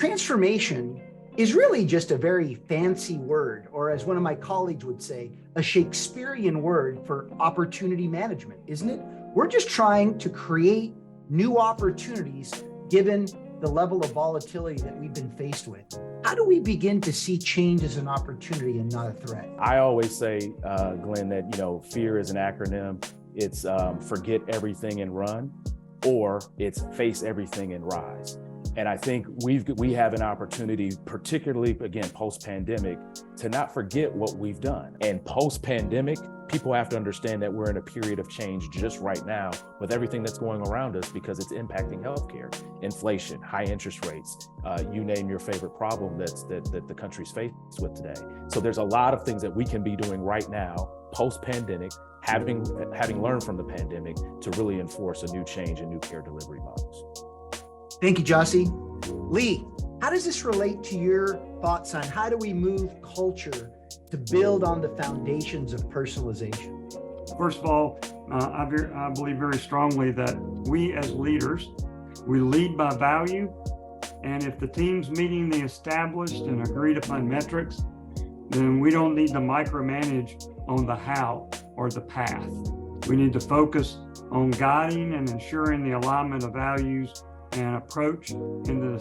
Transformation is really just a very fancy word, or as one of my colleagues would say, a Shakespearean word for opportunity management, isn't it? We're just trying to create new opportunities given the level of volatility that we've been faced with. How do we begin to see change as an opportunity and not a threat? I always say, Glenn, that fear is an acronym. It's forget everything and run, or it's face everything and rise. And I think we have an opportunity, particularly again post-pandemic, to not forget what we've done. And post-pandemic, people have to understand that we're in a period of change just right now with everything that's going around us, because it's impacting healthcare, inflation, high interest rates, you name your favorite problem that the country's faced with today. So there's a lot of things that we can be doing right now, post-pandemic, having learned from the pandemic, to really enforce a new change in new care delivery models. Thank you, Gyasi. Lee, how does this relate to your thoughts on how do we move culture to build on the foundations of personalization? First of all, I believe very strongly that we as leaders, we lead by value. And if the team's meeting the established and agreed upon metrics, then we don't need to micromanage on the how or the path. We need to focus on guiding and ensuring the alignment of values and approach into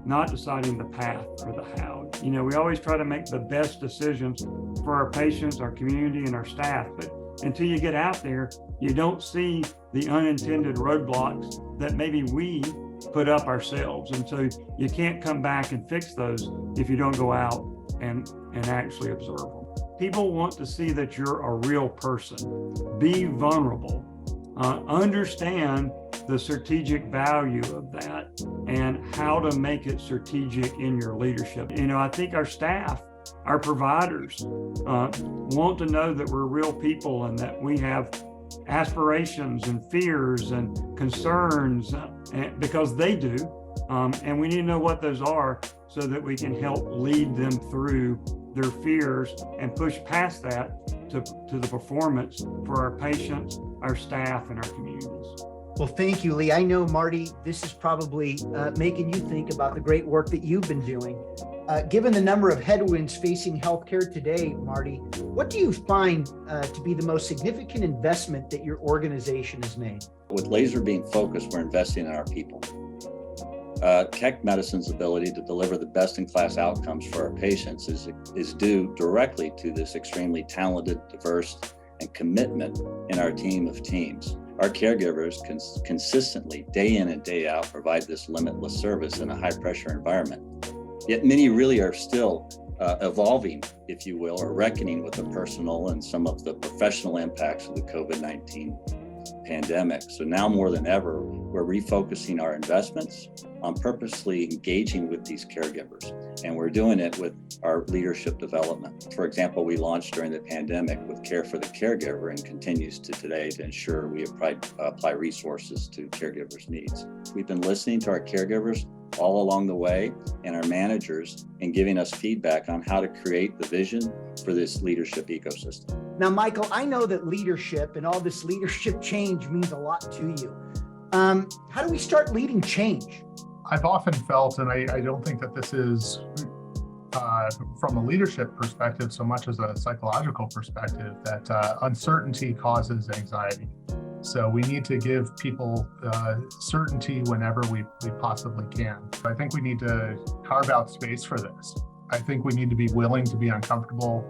not deciding the path or the how. We always try to make the best decisions for our patients, our community, and our staff, but until you get out there, you don't see the unintended roadblocks that maybe we put up ourselves. And so you can't come back and fix those if you don't go out and actually observe them. People want to see that you're a real person. Be vulnerable. Understand the strategic value of that and how to make it strategic in your leadership. I think our staff, our providers want to know that we're real people and that we have aspirations and fears and concerns because they do. And we need to know what those are so that we can help lead them through their fears and push past that to the performance for our patients, our staff, and our communities. Well, thank you, Lee. I know, Marty, this is probably making you think about the great work that you've been doing. Given the number of headwinds facing healthcare today, Marty, what do you find to be the most significant investment that your organization has made? With laser beam focus, we're investing in our people. Tech medicine's ability to deliver the best-in-class outcomes for our patients is due directly to this extremely talented, diverse, and commitment in our team of teams. Our caregivers consistently, day in and day out, provide this limitless service in a high-pressure environment. Yet many really are still evolving, if you will, or reckoning with the personal and some of the professional impacts of the COVID-19 pandemic. So now more than ever, we're refocusing our investments on purposely engaging with these caregivers. And we're doing it with our leadership development. For example, we launched during the pandemic with Care for the Caregiver and continues to today to ensure we apply resources to caregivers' needs. We've been listening to our caregivers all along the way and our managers and giving us feedback on how to create the vision for this leadership ecosystem. Now, Michael, I know that leadership and all this leadership change means a lot to you. How do we start leading change? I've often felt, and I don't think that this is from a leadership perspective so much as a psychological perspective, that uncertainty causes anxiety. So we need to give people certainty whenever we possibly can. I think we need to carve out space for this. I think we need to be willing to be uncomfortable,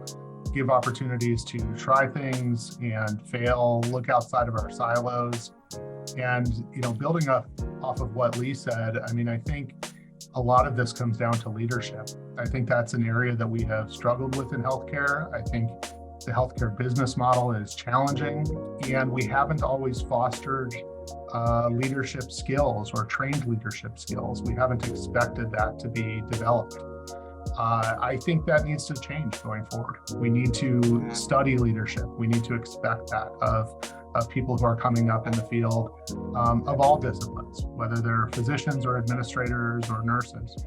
give opportunities to try things and fail, look outside of our silos. And, building off of what Lee said, I think a lot of this comes down to leadership. I think that's an area that we have struggled with in healthcare. I think the healthcare business model is challenging, and we haven't always fostered leadership skills or trained leadership skills. We haven't expected that to be developed. I think that needs to change going forward. We need to study leadership. We need to expect that of people who are coming up in the field of all disciplines, whether they're physicians or administrators or nurses.